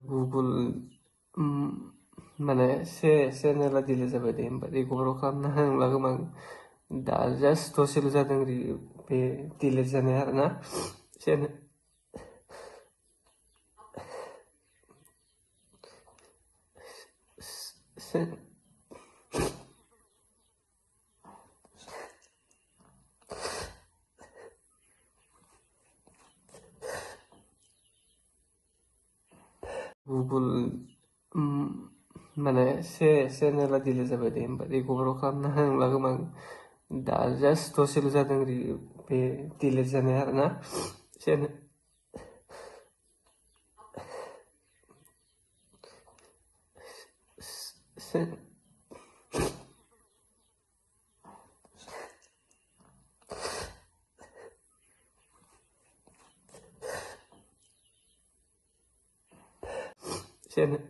Google माने चेनेला delete जाबाय दे ओमफ्राय रिकभार खालामनो होनोब्ला गोबां दा जास्ट दसेल' जादों बे डिलिट जानाया आरोना चेनेल गुगोल माने चेनेला डिलिट जाबाय दे ओमफ्राय रिकभार खालामनो होनोब्ला गोबां दा जास्ट दसेल' जादों बे डिलिट जानाया आरोना चेनेल चेनेल